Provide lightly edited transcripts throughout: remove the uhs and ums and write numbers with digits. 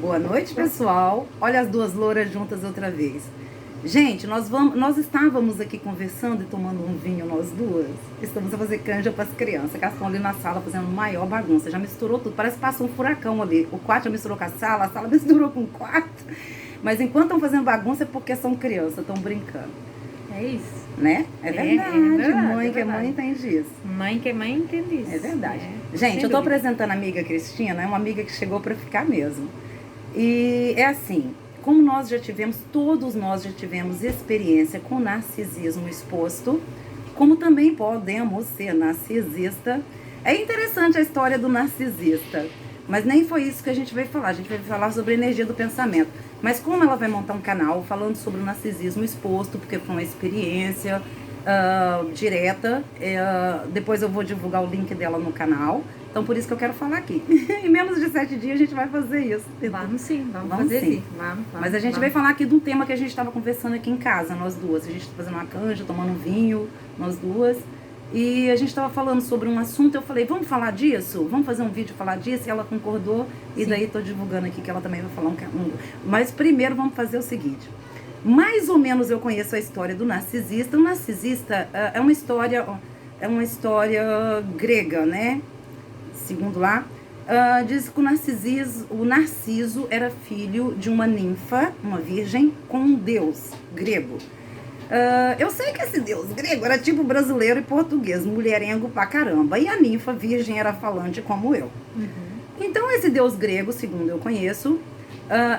Boa noite, pessoal. Olha as duas louras juntas outra vez. Gente, nós estávamos aqui conversando e tomando um vinho, nós duas. Estamos a fazer canja para as crianças, que elas estão ali na sala fazendo maior bagunça. Já misturou tudo, parece que passou um furacão ali. O quarto já misturou com a sala misturou com o quarto. Mas enquanto estão fazendo bagunça é porque são crianças, estão brincando. É isso. Né? É verdade. Mãe que é mãe entende isso. Mãe que é mãe entende isso. É verdade. Gente, eu tô apresentando a amiga Cristina, é uma amiga que chegou para ficar mesmo. E é assim, como todos nós já tivemos experiência com narcisismo exposto, como também podemos ser narcisista. É interessante a história do narcisista, mas nem foi isso que a gente vai falar. A gente vai falar sobre a energia do pensamento. Mas como ela vai montar um canal falando sobre o narcisismo exposto, porque foi uma experiência direta, depois eu vou divulgar o link dela no canal. Então, por isso que eu quero falar aqui. Em menos de 7 dias a gente vai fazer isso. Vamos sim, vamos fazer sim. Vamos, mas a gente vai falar aqui de um tema que a gente estava conversando aqui em casa, nós duas. A gente está fazendo uma canja, tomando um vinho, nós duas. E a gente estava falando sobre um assunto, eu falei, vamos falar disso? Vamos fazer um vídeo falar disso? E ela concordou, e daí estou divulgando aqui que ela também vai falar Mas primeiro vamos fazer o seguinte. Mais ou menos eu conheço a história do narcisista. O narcisista é uma história grega, né? Segundo lá, diz que o Narciso era filho de uma ninfa, uma virgem, com um deus grego. Eu sei que esse deus grego era tipo brasileiro e português, mulherengo pra caramba. E a ninfa virgem era falante como eu. Então esse deus grego, segundo eu conheço,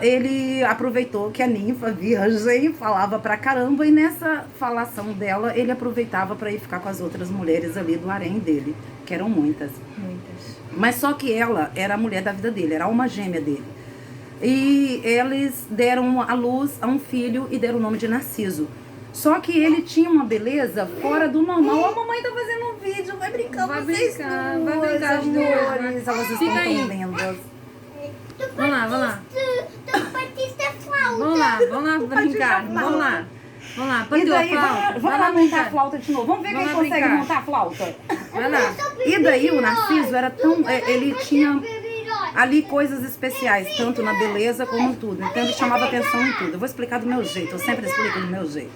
ele aproveitou que a ninfa virgem falava pra caramba, e nessa falação dela ele aproveitava pra ir ficar com as outras mulheres ali do harém dele, que eram muitas. Mas só que ela era a mulher da vida dele, era a alma gêmea dele. E eles deram à luz a um filho e deram o nome de Narciso. Só que ele tinha uma beleza fora do normal. A mamãe tá fazendo um vídeo, vai brincar, vai brincar as duas. Elas estão tão lindas. Vamos lá. Vamos lá brincar, vamos lá. E daí, vamos lá montar a flauta de novo. Vamos ver quem consegue montar a flauta. Vai lá. E daí o Narciso era tão... ele tinha ali coisas especiais, tanto na beleza como em tudo. Então ele chamava atenção em tudo. Eu vou explicar do meu jeito, eu sempre explico do meu jeito.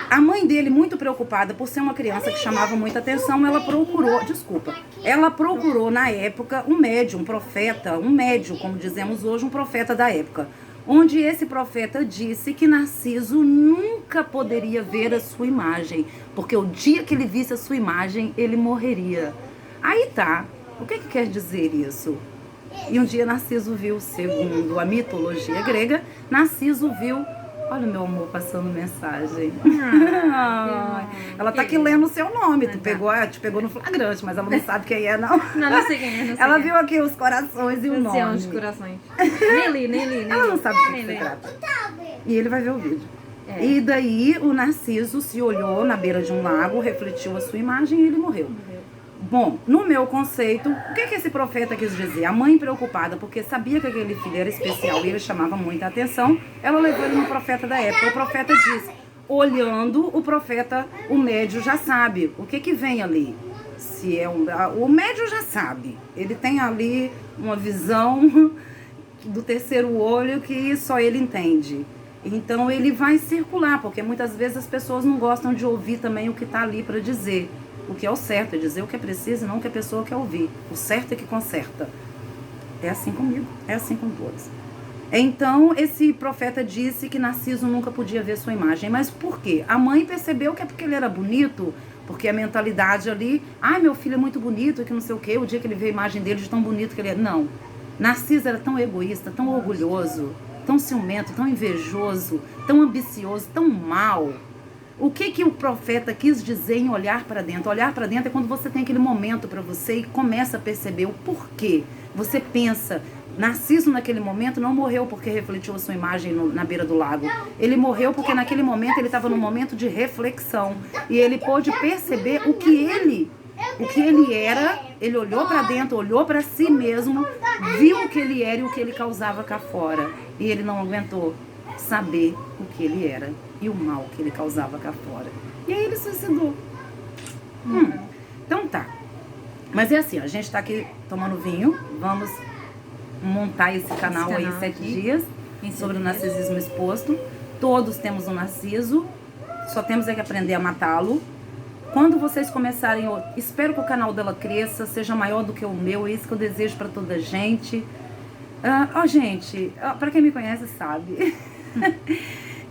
A mãe dele, muito preocupada por ser uma criança que chamava muita atenção, ela procurou na época um médium, um profeta, um médium, como dizemos hoje, um profeta da época. Onde esse profeta disse que Narciso nunca poderia ver a sua imagem, porque o dia que ele visse a sua imagem, ele morreria. Aí tá, o que quer dizer isso? E um dia Narciso viu, segundo a mitologia grega, Narciso viu... Olha o meu amor passando mensagem. Ela tá aqui lendo o seu nome. Te pegou no flagrante, mas ela não sabe quem é, não. Não sei quem é. Ela viu aqui os corações e o nome. Os corações. Nem li. Ela não sabe do que se trata. E ele vai ver o vídeo. E daí o Narciso se olhou na beira de um lago, refletiu a sua imagem e ele morreu. Bom, no meu conceito, o que esse profeta quis dizer? A mãe preocupada, porque sabia que aquele filho era especial e ele chamava muita atenção, ela levou ele no profeta da época. O profeta disse, olhando, o médium já sabe o que vem ali. O médium já sabe, ele tem ali uma visão do terceiro olho que só ele entende. Então ele vai circular, porque muitas vezes as pessoas não gostam de ouvir também o que está ali para dizer. O que é o certo, é dizer o que é preciso e não o que a pessoa quer ouvir. O certo é que conserta. É assim comigo, é assim com todos. Então, esse profeta disse que Narciso nunca podia ver sua imagem. Mas por quê? A mãe percebeu que é porque ele era bonito, porque a mentalidade ali, meu filho é muito bonito, que não sei o quê, o dia que ele vê a imagem dele de tão bonito que ele é. Não. Narciso era tão egoísta, tão orgulhoso, tão ciumento, tão invejoso, tão ambicioso, tão mau. O que o profeta quis dizer em olhar para dentro? Olhar para dentro é quando você tem aquele momento para você e começa a perceber o porquê. Você pensa, Narciso naquele momento não morreu porque refletiu a sua imagem na beira do lago. Ele morreu porque naquele momento ele estava num momento de reflexão. E ele pôde perceber o que ele era. Ele olhou para dentro, olhou para si mesmo, viu o que ele era e o que ele causava cá fora. E ele não aguentou saber o que ele era e o mal que ele causava cá fora. E aí ele suicidou. Então tá. Mas é assim, a gente tá aqui tomando vinho, vamos montar esse canal aí, 7 dias, sobre o narcisismo exposto. Todos temos um narciso, só temos é que aprender a matá-lo. Quando vocês começarem, eu espero que o canal dela cresça, seja maior do que o meu, é isso que eu desejo pra toda a gente. Gente, pra quem me conhece sabe.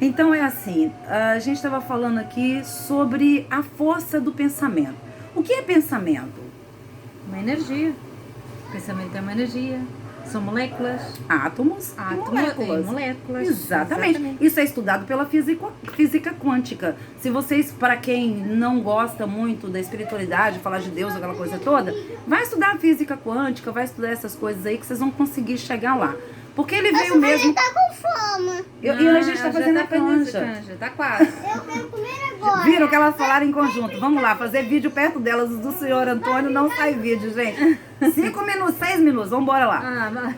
Então é assim, a gente estava falando aqui sobre a força do pensamento. O que é pensamento? Uma energia. Pensamento é uma energia. São moléculas. Átomos e moléculas. Moléculas. Exatamente. Isso é estudado pela física quântica. Se vocês, para quem não gosta muito da espiritualidade, falar de Deus, aquela coisa toda, vai estudar a física quântica, vai estudar essas coisas aí que vocês vão conseguir chegar lá. Porque ele veio mesmo... tá com fome. E a gente tá fazendo a canja. Tá quase. Eu quero comer agora. Viram que elas falaram em conjunto. Vamos lá, fazer vídeo perto delas. Do senhor Antônio não sai vídeo, gente. 5 minutos, 6 minutos. Vamos embora lá.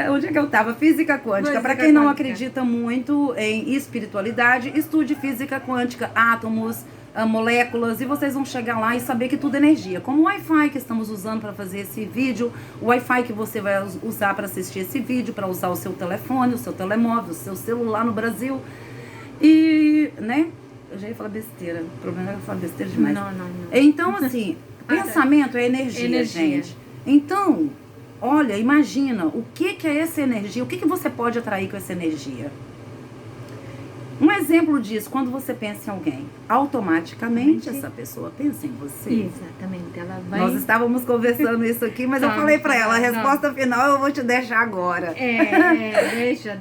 Onde é que eu tava? Física quântica. Para quem não acredita muito em espiritualidade, estude física quântica, átomos, moléculas, e vocês vão chegar lá e saber que tudo é energia. Como o Wi-Fi que estamos usando para fazer esse vídeo, o Wi-Fi que você vai usar para assistir esse vídeo, para usar o seu telefone, o seu telemóvel, o seu celular no Brasil. E, né? Eu já ia falar besteira. O problema é que eu falo besteira demais. Não. Então, assim, pensamento é energia, gente. Então, olha, imagina o que é essa energia, o que você pode atrair com essa energia. Um exemplo disso, quando você pensa em alguém, automaticamente essa pessoa pensa em você. Exatamente, ela vai... Nós estávamos conversando isso aqui, mas eu falei pra ela, a resposta final eu vou te deixar agora. Deixa.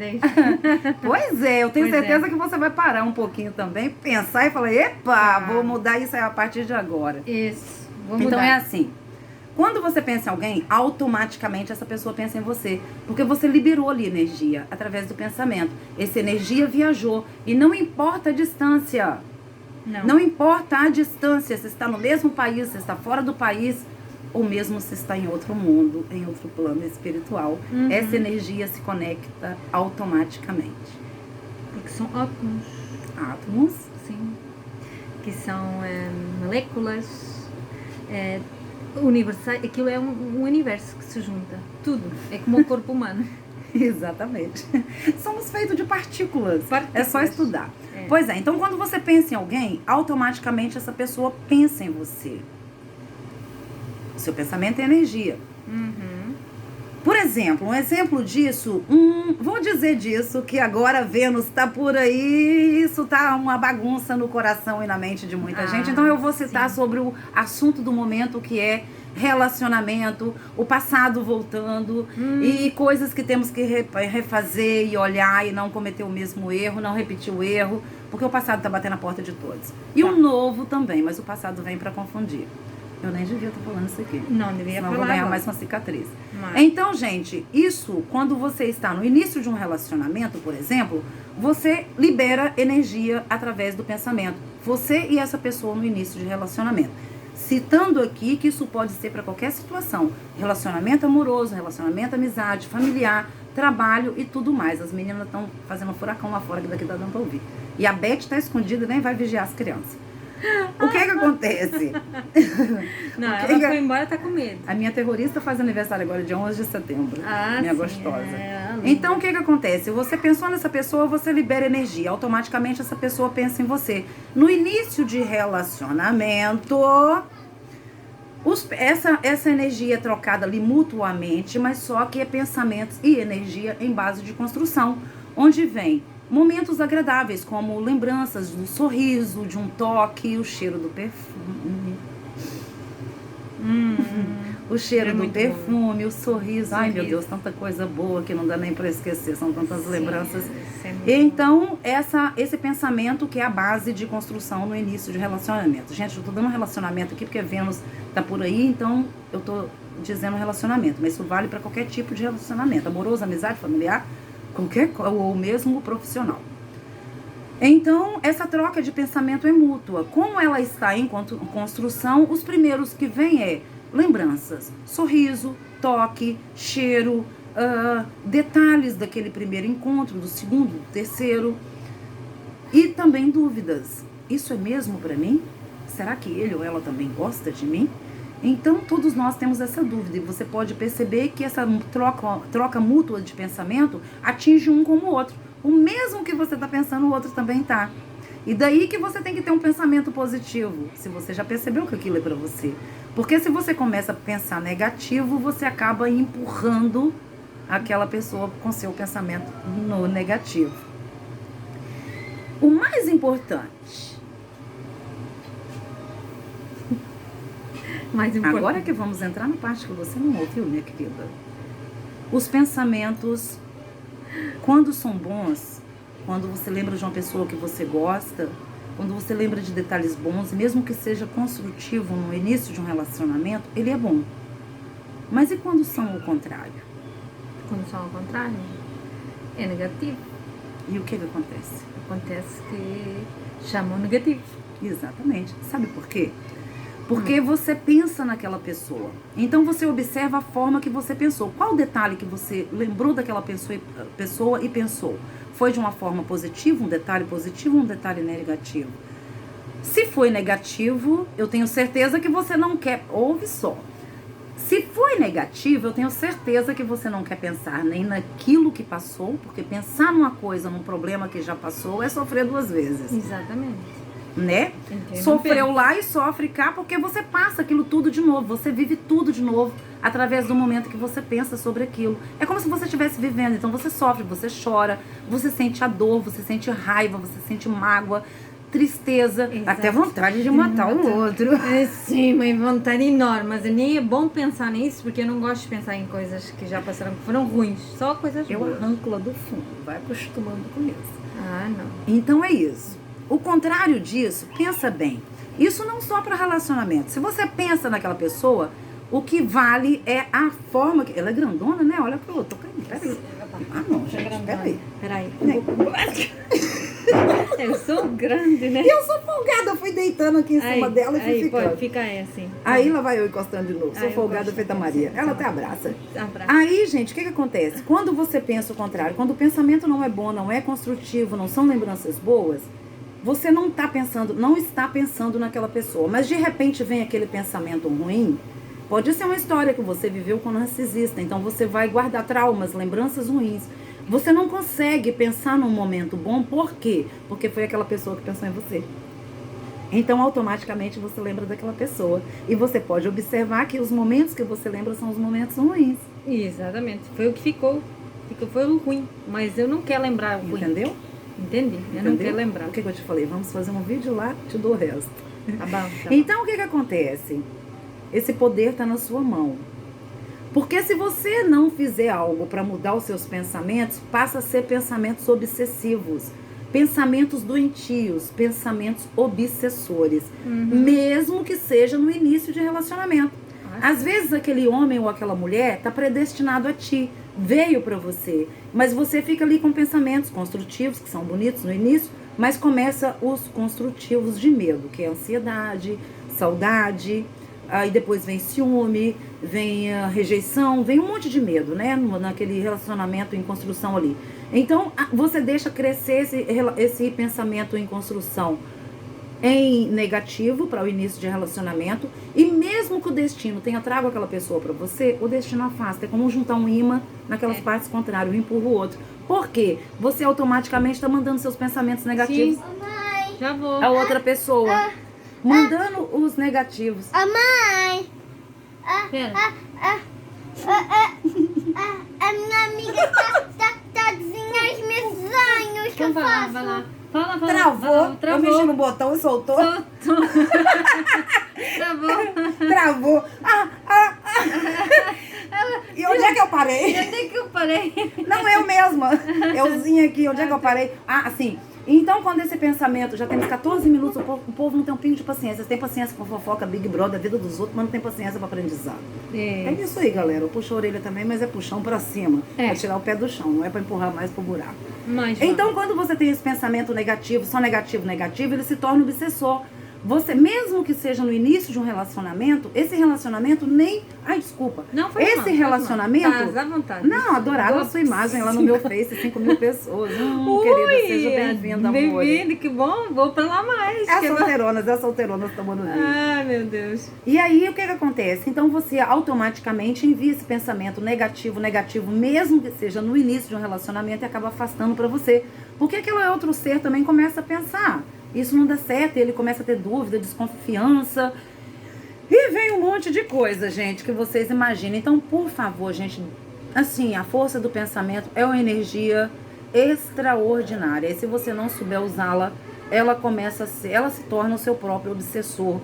Pois é, eu tenho certeza que você vai parar um pouquinho também, pensar e falar, epa, vou mudar isso aí a partir de agora. Isso, vou mudar. Então é assim. Quando você pensa em alguém, automaticamente essa pessoa pensa em você. Porque você liberou ali energia através do pensamento. Essa energia viajou. E não importa a distância. Não importa a distância. Se está no mesmo país, se está fora do país, ou mesmo se está em outro mundo, em outro plano espiritual. Essa energia se conecta automaticamente. Porque são átomos. Átomos? Sim. Que são moléculas... universal, aquilo é um universo que se junta, tudo, é como o corpo humano. Exatamente. Somos feitos de partículas. É só estudar. Pois é, então quando você pensa em alguém, automaticamente essa pessoa pensa em você. O seu pensamento é energia. Por exemplo, um exemplo disso, vou dizer disso, que agora Vênus tá por aí, isso tá uma bagunça no coração e na mente de muita gente. Então eu vou citar sobre o assunto do momento, que é relacionamento, o passado voltando e coisas que temos que refazer e olhar e não cometer o mesmo erro, não repetir o erro, porque o passado tá batendo a porta de todos. E o novo também, mas o passado vem para confundir. Eu nem devia estar falando isso aqui. Não, devia senão falar. Eu vou ganhar agora. mais uma cicatriz. Então, gente, isso, quando você está no início de um relacionamento, por exemplo, você libera energia através do pensamento. Você e essa pessoa no início de relacionamento. Citando aqui que isso pode ser para qualquer situação. Relacionamento amoroso, relacionamento amizade, familiar, trabalho e tudo mais. As meninas estão fazendo um furacão lá fora, que daqui tá dando para ouvir. E a Beth está escondida e nem vai vigiar as crianças. O que acontece? Não, ela foi embora, tá com medo. A minha terrorista faz aniversário agora, dia 11 de setembro. Minha gostosa. Então, o que acontece? Você pensou nessa pessoa, você libera energia. Automaticamente essa pessoa pensa em você. No início de relacionamento, essa energia é trocada ali mutuamente, mas só que é pensamentos e energia em base de construção. Onde vem momentos agradáveis, como lembranças do sorriso, de um toque, o cheiro do perfume. O cheiro do perfume, o sorriso. Ai, meu Deus, tanta coisa boa que não dá nem para esquecer, são tantas lembranças. Então, esse pensamento que é a base de construção no início de relacionamento. Gente, eu tô dando um relacionamento aqui porque Vênus tá por aí, então eu tô dizendo relacionamento, mas isso vale para qualquer tipo de relacionamento, amoroso, amizade, familiar, ou mesmo profissional. Então, essa troca de pensamento é mútua. Como ela está em construção, os primeiros que vêm é lembranças, sorriso, toque, cheiro, detalhes daquele primeiro encontro, do segundo, do terceiro, e também dúvidas. Isso é mesmo para mim? Será que ele ou ela também gosta de mim? Então, todos nós temos essa dúvida. E você pode perceber que essa troca mútua de pensamento atinge um como o outro. O mesmo que você está pensando, o outro também está. E daí que você tem que ter um pensamento positivo, se você já percebeu que aquilo é para você. Porque se você começa a pensar negativo, você acaba empurrando aquela pessoa com seu pensamento no negativo. O mais importante... Agora que vamos entrar na parte que você não ouviu, minha querida. Os pensamentos, quando são bons, quando você lembra de uma pessoa que você gosta, quando você lembra de detalhes bons, mesmo que seja construtivo no início de um relacionamento, ele é bom. Mas e quando são o contrário? Quando são ao contrário, é negativo. E o que acontece? Acontece que chamam negativo. Exatamente. Sabe por quê? Porque você pensa naquela pessoa. Então você observa a forma que você pensou. Qual detalhe que você lembrou daquela pessoa e pensou? Foi de uma forma positiva, um detalhe positivo ou um detalhe negativo? Se foi negativo, eu tenho certeza que você não quer... Ouve só. Se foi negativo, eu tenho certeza que você não quer pensar nem naquilo que passou, porque pensar numa coisa, num problema que já passou, é sofrer duas vezes. Exatamente. Né? Sofreu lá e sofre cá, porque você passa aquilo tudo de novo, você vive tudo de novo através do momento que você pensa sobre aquilo. É como se você estivesse vivendo, então você sofre, você chora, você sente a dor, você sente raiva, você sente mágoa, tristeza, exato, até vontade de matar o outro. É, sim, uma vontade enorme, mas nem é bom pensar nisso, porque eu não gosto de pensar em coisas que já passaram, que foram ruins, só coisas eu boas. arranco lá do fundo, vai acostumando com isso. Ah, não. Então é isso. O contrário disso, pensa bem. Isso não só para relacionamento. Se você pensa naquela pessoa, o que vale é a forma que... Ela é grandona, né? Olha que eu tô caindo. Peraí. Ah, não, gente. Peraí. Eu sou grande, né? Eu sou folgada. Eu fui deitando aqui em cima dela e fui ficando. Pode ficar assim. Aí lá vai eu encostando de novo. Sou folgada feita Maria. Ela até abraça. Aí, gente, o que acontece? Quando você pensa o contrário, quando o pensamento não é bom, não é construtivo, não são lembranças boas... Você não está pensando naquela pessoa, mas de repente vem aquele pensamento ruim. Pode ser uma história que você viveu com um narcisista, então você vai guardar traumas, lembranças ruins. Você não consegue pensar num momento bom, por quê? Porque foi aquela pessoa que pensou em você. Então, automaticamente, você lembra daquela pessoa. E você pode observar que os momentos que você lembra são os momentos ruins. Exatamente, foi o que ficou. Foi o ruim, mas eu não quero lembrar o ruim. Entendeu? Entendi, eu não quero lembrar. O que eu te falei? Vamos fazer um vídeo lá, te dou o resto. Tá bom. Então, o que acontece? Esse poder está na sua mão. Porque se você não fizer algo para mudar os seus pensamentos, passa a ser pensamentos obsessivos, pensamentos doentios, pensamentos obsessores, mesmo que seja no início de relacionamento. Às vezes aquele homem ou aquela mulher está predestinado a ti, veio para você, mas você fica ali com pensamentos construtivos, que são bonitos no início, mas começa os construtivos de medo, que é ansiedade, saudade, aí depois vem ciúme, vem a rejeição, vem um monte de medo, né, naquele relacionamento em construção ali. Então, você deixa crescer esse pensamento em construção em negativo para o início de relacionamento, e mesmo que o destino tenha trago aquela pessoa para você, o destino afasta. É como juntar um imã naquelas partes contrárias, um empurra o outro. Por quê? Você automaticamente está mandando seus pensamentos negativos já vou. a outra pessoa, mandando os negativos. Mãe, Pera. a minha amiga tá dizendo os meus sonhos que Então eu vai lá, faço. vai lá. Fala. Travou. Eu mexi no botão e soltou. Travou. E onde é que eu parei? Onde é que eu parei? Não, eu mesma. Euzinha aqui, onde é que eu parei? Assim. Então, quando esse pensamento, já temos 14 minutos, o povo não tem um pingo de paciência. Tem paciência com fofoca, Big Brother, a vida dos outros, mas não tem paciência para aprendizado. É isso aí, galera. Eu puxo a orelha também, mas é puxão para cima. É tirar o pé do chão, não é para empurrar mais pro buraco. Então, quando você tem esse pensamento negativo, só negativo, ele se torna obsessor. você, mesmo que seja no início de um relacionamento, esse relacionamento nem... Ai, desculpa. Não, foi esse relacionamento... Tá, à vontade. Não, adorava a sua imagem lá no meu Face, 5.000 pessoas. Querida, seja bem-vinda, amor. Bem-vinda, que bom, vou pra lá mais. As solteironas tomando vinho. Ai, meu Deus. E aí, o que acontece? Então, você automaticamente envia esse pensamento negativo, mesmo que seja no início de um relacionamento, e acaba afastando pra você. Porque aquele outro ser também começa a pensar, isso não dá certo, e ele começa a ter dúvida, desconfiança, e vem um monte de coisa, gente, que vocês imaginam. Então, por favor, gente, assim, a força do pensamento é uma energia extraordinária, e se você não souber usá-la, ela se torna o seu próprio obsessor,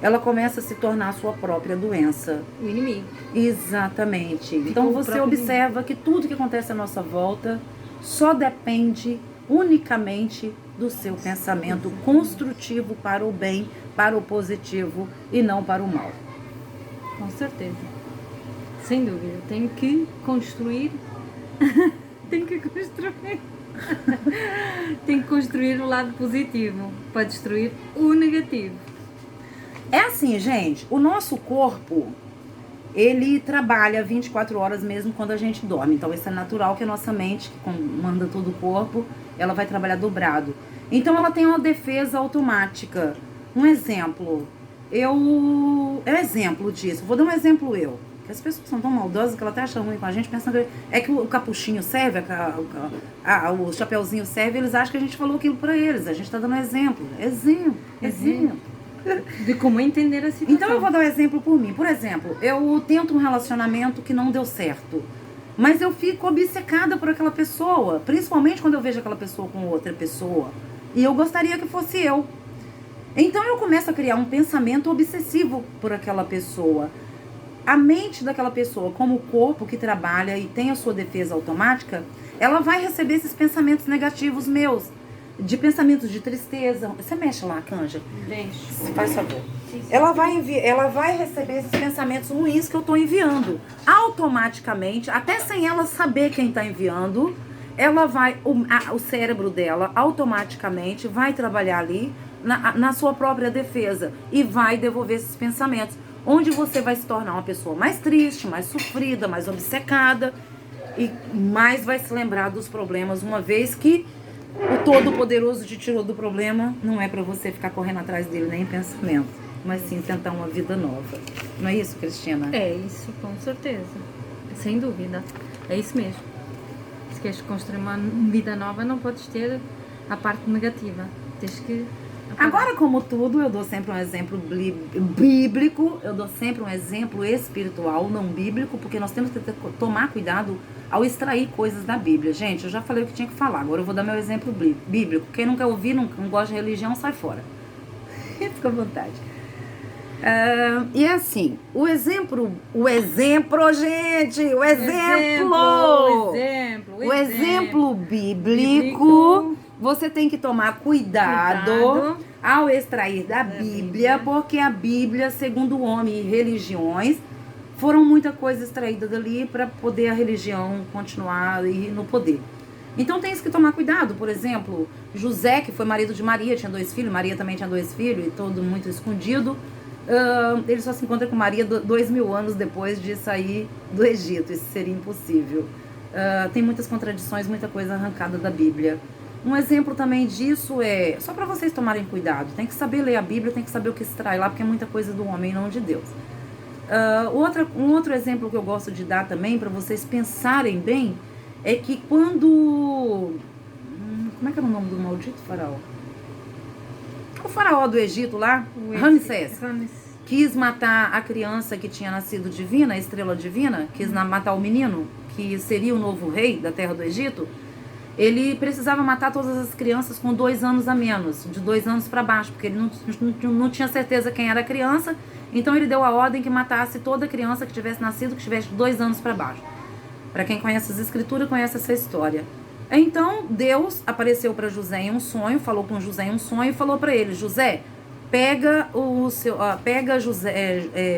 ela começa a se tornar a sua própria doença. O inimigo. Exatamente. Então você observa que tudo que acontece à nossa volta só depende unicamente do seu pensamento construtivo para o bem, para o positivo e não para o mal. Com certeza. Sem dúvida. Tem que construir. Tem que construir. Tem que construir o lado positivo para destruir o negativo. É assim, gente, o nosso corpo, ele trabalha 24 horas mesmo quando a gente dorme. Então, isso é natural que a nossa mente, que comanda todo o corpo, ela vai trabalhar dobrado. Então, ela tem uma defesa automática. Um exemplo, disso. Vou dar um exemplo eu. Que as pessoas são tão maldosas que ela até acha ruim com a gente, pensando que o capuchinho serve, o chapeuzinho serve, eles acham que a gente falou aquilo pra eles. A gente tá dando exemplo. Exemplo. De como entender a situação. Então eu vou dar um exemplo por mim. Por exemplo, eu tento um relacionamento que não deu certo, mas eu fico obcecada por aquela pessoa, principalmente quando eu vejo aquela pessoa com outra pessoa, e eu gostaria que fosse eu. Então eu começo a criar um pensamento obsessivo por aquela pessoa. A mente daquela pessoa, como o corpo que trabalha e tem a sua defesa automática, ela vai receber esses pensamentos negativos meus. De pensamentos de tristeza. Você mexe lá, Canja? Deixa. Faz favor. Ela vai receber esses pensamentos ruins que eu estou enviando. Automaticamente, até sem ela saber quem está enviando, o cérebro dela automaticamente vai trabalhar ali na sua própria defesa e vai devolver esses pensamentos. Onde você vai se tornar uma pessoa mais triste, mais sofrida, mais obcecada e mais vai se lembrar dos problemas, uma vez que o Todo-Poderoso te tirou do problema, não é pra você ficar correndo atrás dele nem em pensamento, mas sim tentar uma vida nova. Não é isso, Cristina? É isso, com certeza. Sem dúvida. É isso mesmo. Se queres construir uma vida nova, não podes ter a parte negativa. Tens que... Agora, como tudo, eu dou sempre um exemplo bíblico, eu dou sempre um exemplo espiritual, não bíblico, porque nós temos que tomar cuidado ao extrair coisas da Bíblia. Gente, eu já falei o que tinha que falar, agora eu vou dar meu exemplo bíblico. Quem nunca ouviu, não gosta de religião, sai fora. Fica à vontade. E é assim, o exemplo, gente, o exemplo bíblico, você tem que tomar cuidado ao extrair da Bíblia, porque a Bíblia, segundo o homem e religiões, foram muita coisa extraída dali para poder a religião continuar aí no poder. Então tem que tomar cuidado. Por exemplo, José, que foi marido de Maria, tinha 2 filhos, Maria também tinha 2 filhos, e todo muito escondido. Ele só se encontra com Maria 2000 anos depois de sair do Egito. Isso seria impossível. Tem muitas contradições, muita coisa arrancada da Bíblia. Um exemplo também disso é, só para vocês tomarem cuidado, tem que saber ler a Bíblia, tem que saber o que extrai lá, porque é muita coisa do homem e não de Deus. Um outro exemplo que eu gosto de dar também, para vocês pensarem bem, é que quando... como é que era o nome do maldito faraó? O faraó do Egito lá, Ramsés, quis matar a criança que tinha nascido divina, a estrela divina, quis matar o menino, que seria o novo rei da terra do Egito. Ele precisava matar todas as crianças com 2 anos a menos, de 2 anos para baixo, porque ele não tinha certeza quem era a criança, então ele deu a ordem que matasse toda criança que tivesse nascido, que tivesse 2 anos para baixo. Para quem conhece as escrituras, conhece essa história. Então, Deus apareceu para José em um sonho, falou com José em um sonho e falou para ele, José, pega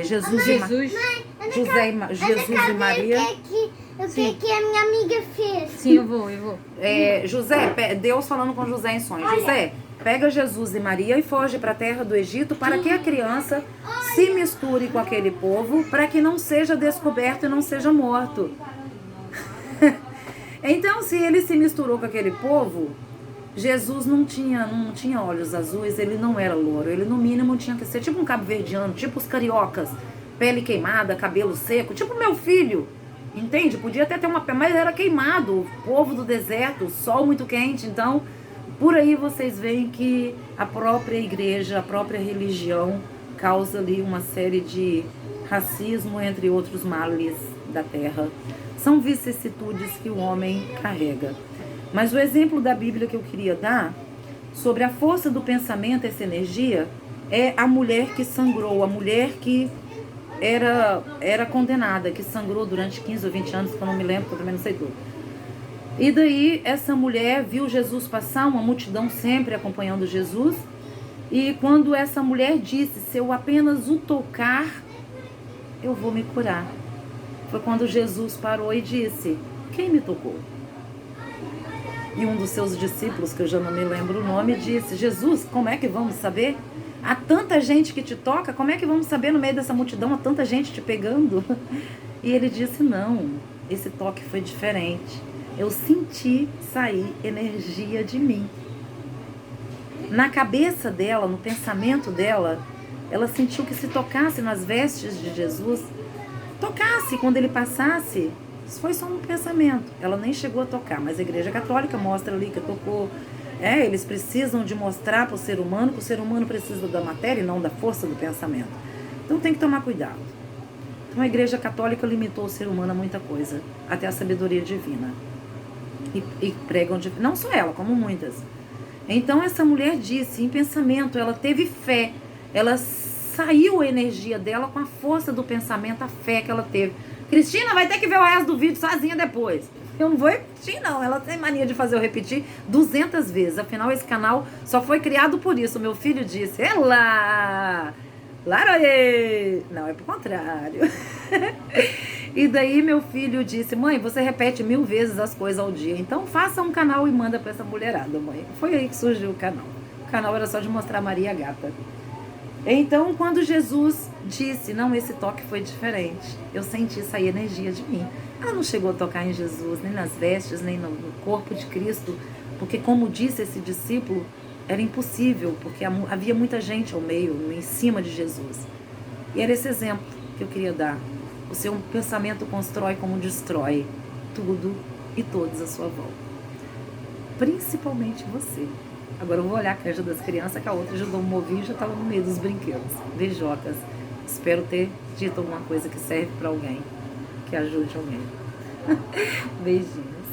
Jesus e Maria. O que a minha amiga fez? Sim, eu vou. José, Deus falando com José em sonho. José, pega Jesus e Maria e foge para a terra do Egito para que a criança se misture com aquele povo, para que não seja descoberto e não seja morto. Então, se ele se misturou com aquele povo, Jesus não tinha olhos azuis, ele não era louro, ele no mínimo tinha que ser tipo um cabo-verdiano, tipo os cariocas, pele queimada, cabelo seco, tipo meu filho, entende? Podia até ter uma pele, mas era queimado, o povo do deserto, sol muito quente. Então, por aí vocês veem que a própria igreja, a própria religião causa ali uma série de racismo, entre outros males da terra. São vicissitudes que o homem carrega. Mas o exemplo da Bíblia que eu queria dar sobre a força do pensamento, essa energia, é a mulher que sangrou, a mulher que era condenada, que sangrou durante 15 ou 20 anos, que eu não me lembro, que eu também não sei tudo. E daí essa mulher viu Jesus passar, uma multidão sempre acompanhando Jesus, e quando essa mulher disse, se eu apenas o tocar, eu vou me curar. Foi quando Jesus parou e disse, quem me tocou? E um dos seus discípulos, que eu já não me lembro o nome, disse, Jesus, como é que vamos saber? Há tanta gente que te toca, como é que vamos saber no meio dessa multidão, há tanta gente te pegando? E ele disse, não, esse toque foi diferente. Eu senti sair energia de mim. Na cabeça dela, no pensamento dela, ela sentiu que se tocasse nas vestes de Jesus, tocasse quando ele passasse, isso foi só um pensamento. Ela nem chegou a tocar, mas a Igreja Católica mostra ali que tocou. Eles precisam de mostrar para o ser humano que o ser humano precisa da matéria e não da força do pensamento. Então tem que tomar cuidado. Então a Igreja Católica limitou o ser humano a muita coisa, até a sabedoria divina. E pregam, não só ela, como muitas. Então essa mulher disse, em pensamento, ela teve fé, ela saiu a energia dela com a força do pensamento, a fé que ela teve. Cristina vai ter que ver o resto do vídeo sozinha depois. Eu não vou repetir, não. Ela tem mania de fazer eu repetir 200 vezes. Afinal, esse canal só foi criado por isso. Meu filho disse, ela... Laroê! Não, é pro contrário. E daí meu filho disse, mãe, você repete 1000 vezes as coisas ao dia. Então faça um canal e manda pra essa mulherada, mãe. Foi aí que surgiu o canal. O canal era só de mostrar a Maria Gata. Então, quando Jesus disse, não, esse toque foi diferente, eu senti sair energia de mim. Ela não chegou a tocar em Jesus, nem nas vestes, nem no corpo de Cristo, porque como disse esse discípulo, era impossível, porque havia muita gente ao meio, em cima de Jesus. E era esse exemplo que eu queria dar. O seu pensamento constrói como destrói tudo e todos à sua volta. Principalmente você. Agora eu vou olhar a canja das crianças, que a outra já tomou vinho e já estava no meio dos brinquedos. Beijocas. Espero ter dito alguma coisa que serve para alguém, que ajude alguém. Beijinho.